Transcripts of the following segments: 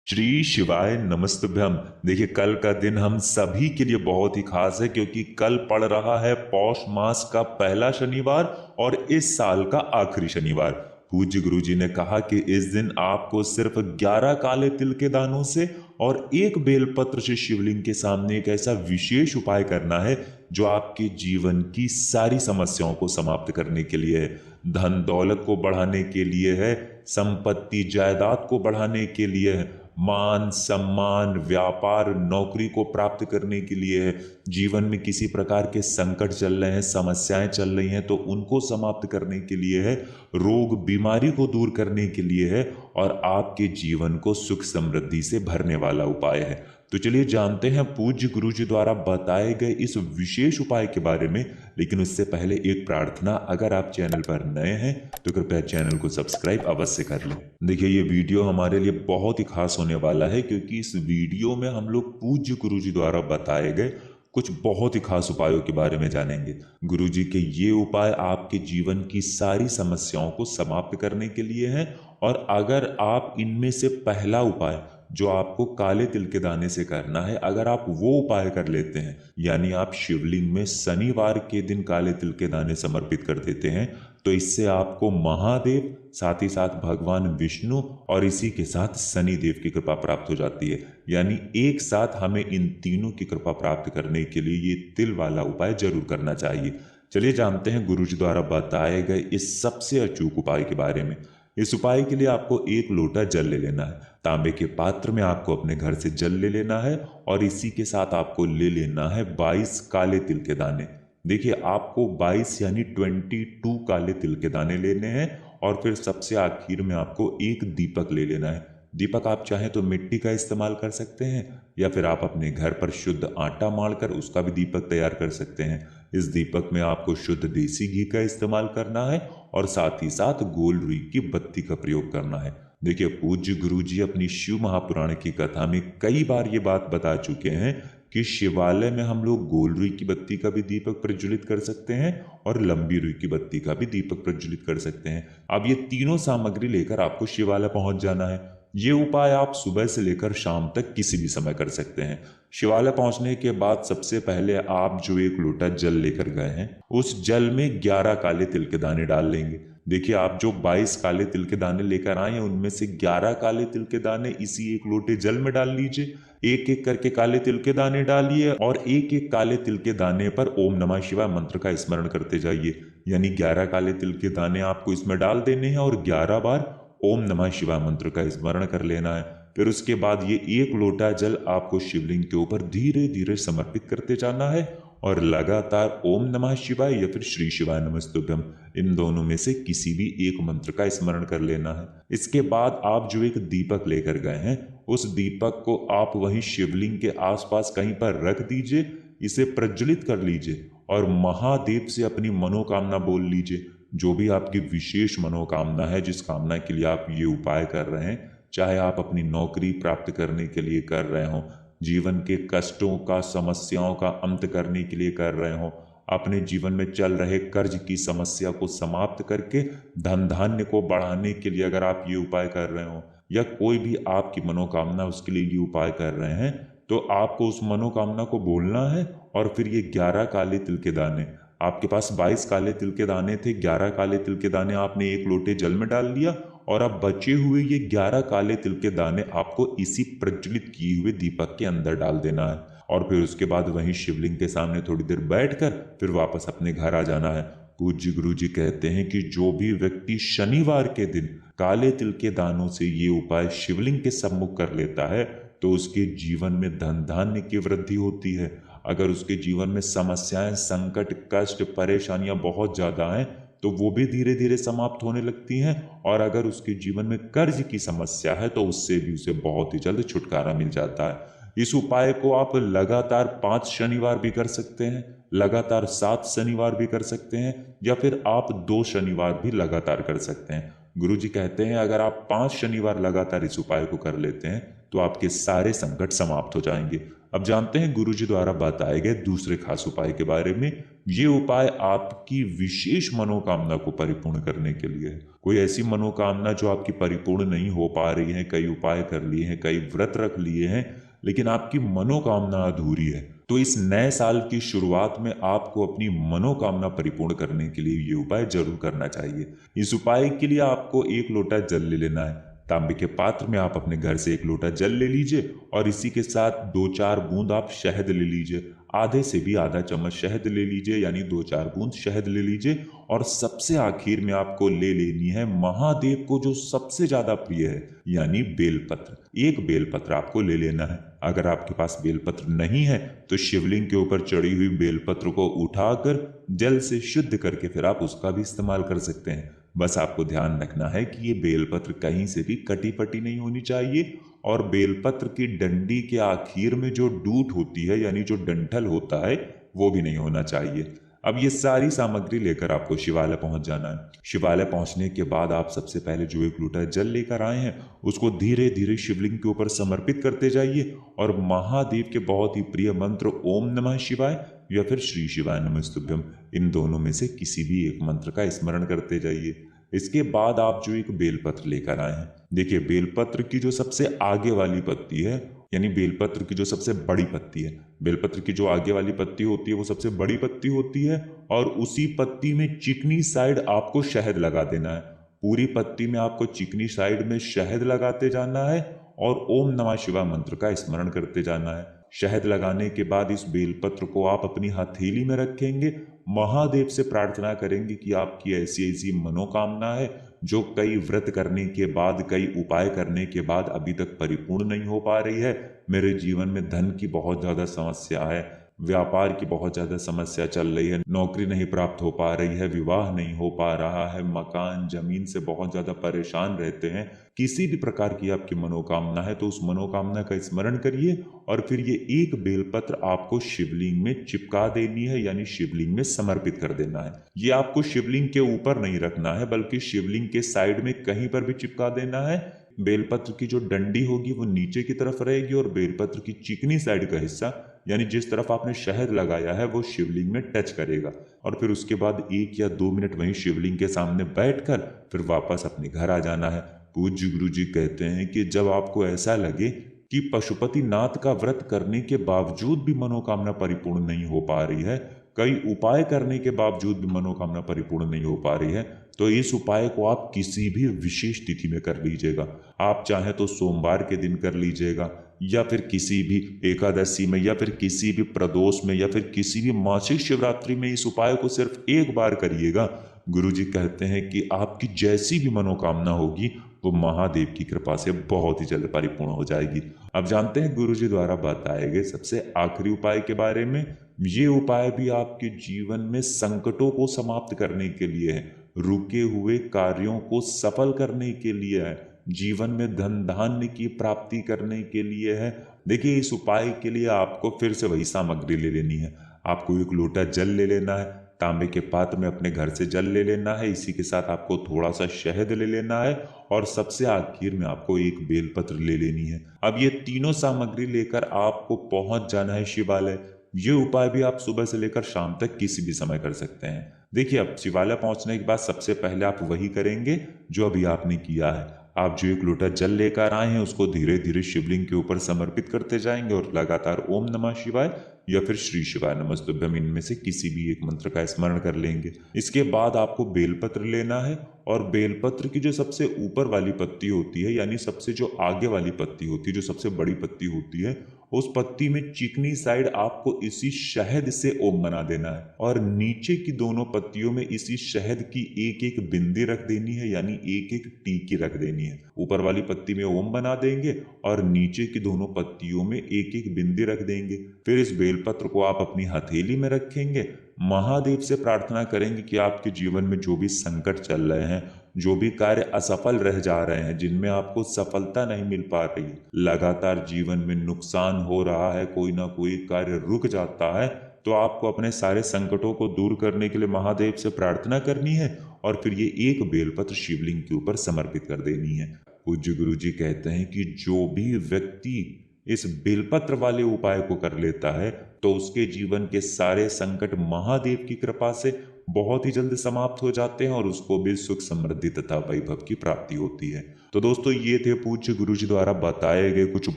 श्री शिवाय नमस्तुभ्यम। देखिए, कल का दिन हम सभी के लिए बहुत ही खास है क्योंकि कल पड़ रहा है पौष मास का पहला शनिवार और इस साल का आखिरी शनिवार। पूज्य गुरु जी ने कहा कि इस दिन आपको सिर्फ 11 काले तिल के दानों से और एक बेलपत्र से शिवलिंग के सामने एक ऐसा विशेष उपाय करना है जो आपके जीवन की सारी समस्याओं को समाप्त करने के लिए है, धन दौलत को बढ़ाने के लिए है, संपत्ति जायदाद को बढ़ाने के लिए है, मान सम्मान व्यापार नौकरी को प्राप्त करने के लिए है, जीवन में किसी प्रकार के संकट चल रहे हैं, समस्याएं चल रही हैं तो उनको समाप्त करने के लिए है, रोग बीमारी को दूर करने के लिए है और आपके जीवन को सुख समृद्धि से भरने वाला उपाय है। तो चलिए जानते हैं पूज्य गुरु जी द्वारा बताए गए इस विशेष उपाय के बारे में। लेकिन उससे पहले एक प्रार्थना, अगर आप चैनल पर नए हैं तो कृपया चैनल को सब्सक्राइब अवश्य कर लें। देखिए, ये वीडियो हमारे लिए बहुत ही खास होने वाला है क्योंकि इस वीडियो में हम लोग पूज्य गुरु जी द्वारा बताए गए कुछ बहुत ही खास उपायों के बारे में जानेंगे। गुरु जी के ये उपाय आपके जीवन की सारी समस्याओं को समाप्त करने के लिए हैं और अगर आप इनमें से पहला उपाय जो आपको काले तिल के दाने से करना है, अगर आप वो उपाय कर लेते हैं, यानी आप शिवलिंग में शनिवार के दिन काले तिल के दाने समर्पित कर देते हैं, तो इससे आपको महादेव, साथ ही साथ भगवान विष्णु और इसी के साथ शनि देव की कृपा प्राप्त हो जाती है। यानी एक साथ हमें इन तीनों की कृपा प्राप्त करने के लिए ये तिल वाला उपाय जरूर करना चाहिए। चलिए जानते हैं गुरु जी द्वारा बताए गए इस सबसे अचूक उपाय के बारे में। इस उपाय के लिए आपको एक लोटा जल ले लेना है। तांबे के पात्र में आपको अपने घर से जल ले लेना है और इसी के साथ आपको ले लेना है 22 काले तिल के दाने। देखिए, आपको 22 यानी 22 काले तिल के दाने लेने हैं और फिर सबसे आखिर में आपको एक दीपक ले लेना है। दीपक आप चाहें तो मिट्टी का इस्तेमाल कर सकते हैं या फिर आप अपने घर पर शुद्ध आटा माड़कर उसका भी दीपक तैयार कर सकते हैं। इस दीपक में आपको शुद्ध देसी घी का इस्तेमाल करना है और साथ ही साथ गोल रुई की बत्ती का प्रयोग करना है। देखिए, पूज्य गुरु जी अपनी शिव महापुराण की कथा में कई बार ये बात बता चुके हैं कि शिवालय में हम लोग गोल रुई की बत्ती का भी दीपक प्रज्वलित कर सकते हैं और लंबी रुई की बत्ती का भी दीपक प्रज्वलित कर सकते हैं। अब ये तीनों सामग्री लेकर आपको शिवालय पहुंच जाना है। ये उपाय आप सुबह से लेकर शाम तक किसी भी समय कर सकते हैं। शिवालय पहुंचने के बाद सबसे पहले आप जो एक लोटा जल लेकर गए हैं उस जल में 11 काले तिल के दाने डाल लेंगे। देखिए, आप जो 22 काले तिल के दाने लेकर आए हैं उनमें से 11 काले तिल के दाने इसी एक लोटे जल में डाल लीजिए। एक एक करके काले तिल के दाने डालिए और एक एक काले तिल के दाने पर ओम नमः शिवाय मंत्र का स्मरण करते जाइए। यानी 11 काले तिल के दाने आपको इसमें डाल देने हैं और 11 बार ओम नमः शिवाय मंत्र का स्मरण कर लेना है। फिर उसके बाद ये एक लोटा जल आपको शिवलिंग के ऊपर धीरे धीरे समर्पित करते जाना है और लगातार ओम नमः शिवाय या फिर श्री शिवाय नमस्तुभ्यम, इन दोनों में से किसी भी एक मंत्र का स्मरण कर लेना है। इसके बाद आप जो एक दीपक लेकर गए हैं उस दीपक को आप वहीं शिवलिंग के आसपास कहीं पर रख दीजिए, इसे प्रज्वलित कर लीजिए और महादेव से अपनी मनोकामना बोल लीजिए। जो भी आपकी विशेष मनोकामना है, जिस कामना के लिए आप ये उपाय कर रहे हैं, चाहे आप अपनी नौकरी प्राप्त करने के लिए कर रहे हो, जीवन के कष्टों का समस्याओं का अंत करने के लिए कर रहे हो, अपने जीवन में चल रहे कर्ज की समस्या को समाप्त करके धन धान्य को बढ़ाने के लिए अगर आप ये उपाय कर रहे हो या कोई भी आपकी मनोकामना उसके लिए ये उपाय कर रहे हैं, तो आपको उस मनोकामना को बोलना है और फिर ये 11 काले तिल के दाने, आपके पास 22 काले तिल के दाने थे, 11 काले तिल के दाने आपने एक लोटे जल में डाल लिया और अब बचे हुए ये 11 काले तिल के दाने आपको इसी प्रज्वलित किए हुए दीपक के अंदर डाल देना है और फिर उसके बाद वहीं शिवलिंग के सामने थोड़ी देर बैठकर फिर वापस अपने घर आ जाना है। पूज्य गुरु जी कहते हैं कि जो भी व्यक्ति शनिवार के दिन काले तिल के दानों से ये उपाय शिवलिंग के सम्मुख कर लेता है तो उसके जीवन में धन धान्य की वृद्धि होती है। अगर उसके जीवन में समस्याएं, संकट, कष्ट, परेशानियां बहुत ज्यादा हैं तो वो भी धीरे धीरे समाप्त होने लगती हैं और अगर उसके जीवन में कर्ज की समस्या है तो उससे भी उसे बहुत ही जल्द छुटकारा मिल जाता है। इस उपाय को आप लगातार 5 शनिवार भी कर सकते हैं, लगातार 7 शनिवार भी कर सकते हैं या फिर आप 2 शनिवार भी लगातार कर सकते हैं। गुरुजी कहते हैं अगर आप 5 शनिवार लगातार इस उपाय को कर लेते हैं तो आपके सारे संकट समाप्त हो जाएंगे। अब जानते हैं गुरुजी द्वारा बताए गए दूसरे खास उपाय के बारे में। ये उपाय आपकी विशेष मनोकामना को परिपूर्ण करने के लिए है। कोई ऐसी मनोकामना जो आपकी परिपूर्ण नहीं हो पा रही है, कई उपाय कर लिए हैं, कई व्रत रख लिए हैं, लेकिन आपकी मनोकामना अधूरी है, तो इस नए साल की शुरुआत में आपको अपनी मनोकामना परिपूर्ण करने के लिए ये उपाय जरूर करना चाहिए। इस उपाय के लिए आपको 1 लोटा जल ले लेना है। तांबे के पात्र में आप अपने घर से 1 लोटा जल ले लीजिए और इसी के साथ 2-4 बूंद आप शहद ले लीजिए। आधे से भी आधा चम्मच शहद ले लीजिए, यानी 2-4 बूंद शहद ले लीजिए। और सबसे आखिर में आपको ले लेनी है महादेव को जो सबसे ज्यादा प्रिय है, यानी बेलपत्र। 1 बेलपत्र आपको ले लेना है। अगर आपके पास बेलपत्र नहीं है तो शिवलिंग के ऊपर चढ़ी हुई बेलपत्र को उठाकर जल से शुद्ध करके फिर आप उसका भी इस्तेमाल कर सकते हैं। बस आपको ध्यान रखना है कि ये बेलपत्र कहीं से भी कटी पटी नहीं होनी चाहिए और बेलपत्र की डंडी के आखिर में जो डूट होती है, यानी जो डंठल होता है, वो भी नहीं होना चाहिए। अब ये सारी सामग्री लेकर आपको शिवालय पहुंच जाना है। शिवालय पहुंचने के बाद आप सबसे पहले जो 1 लोटा जल लेकर आए हैं उसको धीरे धीरे शिवलिंग के ऊपर समर्पित करते जाइए और महादेव के बहुत ही प्रिय मंत्र ओम नमः शिवाय या फिर श्री शिवाय नमस्तुभ्यम, इन दोनों में से किसी भी एक मंत्र का स्मरण करते जाइए। इसके बाद आप जो एक बेलपत्र लेकर आए हैं, देखिए बेलपत्र की जो सबसे आगे वाली पत्ती है, यानी बेलपत्र की जो सबसे बड़ी पत्ती है, बेलपत्र की जो आगे वाली पत्ती होती है वो सबसे बड़ी पत्ती होती है और उसी पत्ती में चिकनी साइड आपको शहद लगा देना है। पूरी पत्ती में आपको चिकनी साइड में शहद लगाते जाना है और ओम नमः शिवाय मंत्र का स्मरण करते जाना है। शहद लगाने के बाद इस बेलपत्र को आप अपनी हथेली में रखेंगे, महादेव से प्रार्थना करेंगे कि आपकी ऐसी ऐसी मनोकामना है जो कई व्रत करने के बाद, कई उपाय करने के बाद अभी तक परिपूर्ण नहीं हो पा रही है। मेरे जीवन में धन की बहुत ज़्यादा समस्या है, व्यापार की बहुत ज़्यादा समस्या चल रही है, नौकरी नहीं प्राप्त हो पा रही है, विवाह नहीं हो पा रहा है, मकान जमीन से बहुत ज़्यादा परेशान रहते हैं। किसी भी प्रकार की आपकी मनोकामना है तो उस मनोकामना का स्मरण करिए और फिर ये 1 बेलपत्र आपको शिवलिंग में चिपका देनी है, यानी शिवलिंग में समर्पित कर देना है। ये आपको शिवलिंग के ऊपर नहीं रखना है बल्कि शिवलिंग के साइड में कहीं पर भी चिपका देना है। बेलपत्र की जो डंडी होगी वो नीचे की तरफ रहेगी और बेलपत्र की चिकनी साइड का हिस्सा, यानी जिस तरफ आपने शहद लगाया है, वो शिवलिंग में टच करेगा। और फिर उसके बाद 1 या 2 मिनट वहीं शिवलिंग के सामने बैठकर फिर वापस अपने घर आ जाना है। पूज्य गुरु जी कहते हैं कि जब आपको ऐसा लगे कि पशुपति नाथ का व्रत करने के बावजूद भी मनोकामना परिपूर्ण नहीं हो पा रही है, कई उपाय करने के बावजूद भी मनोकामना परिपूर्ण नहीं हो पा रही है, तो इस उपाय को आप किसी भी विशेष तिथि में कर लीजिएगा। आप चाहे तो सोमवार के दिन कर लीजिएगा या फिर किसी भी एकादशी में या फिर किसी भी प्रदोष में या फिर किसी भी मासिक शिवरात्रि में इस उपाय को सिर्फ 1 बार करिएगा। गुरुजी कहते हैं कि आपकी जैसी भी मनोकामना होगी वो महादेव की कृपा से बहुत ही जल्द परिपूर्ण हो जाएगी। अब जानते हैं गुरुजी द्वारा बताए गए सबसे आखिरी उपाय के बारे में। ये उपाय भी आपके जीवन में संकटों को समाप्त करने के लिए है, रुके हुए कार्यों को सफल करने के लिए है, जीवन में धन धान्य की प्राप्ति करने के लिए है। देखिए इस उपाय के लिए आपको फिर से वही सामग्री ले लेनी है। आपको 1 लोटा जल ले लेना है, तांबे के पात्र में अपने घर से जल ले लेना है, इसी के साथ आपको थोड़ा सा शहद ले लेना है और सबसे आखिर में आपको 1 बेलपत्र ले लेनी है। अब ये तीनों सामग्री लेकर आपको पहुंच जाना है शिवालय। ये उपाय भी आप सुबह से लेकर शाम तक किसी भी समय कर सकते हैं। देखिए अब शिवालय पहुंचने के बाद सबसे पहले आप वही करेंगे जो अभी आपने किया है। आप जो 1 लोटा जल लेकर आए हैं उसको धीरे धीरे शिवलिंग के ऊपर समर्पित करते जाएंगे और लगातार ओम नमः शिवाय या फिर श्री शिवाय नमस्तुभ्यम, इनमें से किसी भी एक मंत्र का स्मरण कर लेंगे। इसके बाद आपको बेलपत्र लेना है और बेलपत्र की जो सबसे ऊपर वाली पत्ती होती है, यानी सबसे जो आगे वाली पत्ती होती है, जो सबसे बड़ी पत्ती होती है, उस पत्ती में चिकनी साइड आपको इसी शहद से ओम बना देना है और नीचे की दोनों पत्तियों में इसी शहद की 1-1 बिंदी रख देनी है, यानी 1-1 टीकी रख देनी है। ऊपर वाली पत्ती में ओम बना देंगे और नीचे की दोनों पत्तियों में 1-1 बिंदी रख देंगे। फिर इस बेलपत्र को आप अपनी हथेली में रखेंगे, महादेव से प्रार्थना करेंगे कि आपके जीवन में जो भी संकट चल रहे हैं, जो भी कार्य असफल रह जा रहे हैं, जिनमें आपको सफलता नहीं मिल पा रही, लगातार जीवन में नुकसान हो रहा है, कोई ना कोई कार्य रुक जाता है, तो आपको अपने सारे संकटों को दूर करने के लिए महादेव से प्रार्थना करनी है और फिर ये एक बेलपत्र शिवलिंग के ऊपर समर्पित कर देनी है। पूज्य गुरु जी कहते हैं कि जो भी व्यक्ति इस बेलपत्र वाले उपाय को कर लेता है तो उसके जीवन के सारे संकट महादेव की कृपा से बहुत ही जल्द समाप्त हो जाते हैं और उसको भी सुख समृद्धि तथा वैभव की प्राप्ति होती है। तो दोस्तों, ये थे पूज्य गुरु जी द्वारा बताए गए कुछ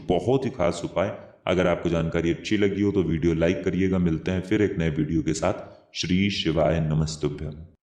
बहुत ही खास उपाय। अगर आपको जानकारी अच्छी लगी हो तो वीडियो लाइक करिएगा। मिलते हैं फिर एक नए वीडियो के साथ। श्री शिवाय नमस्तुभ्यम।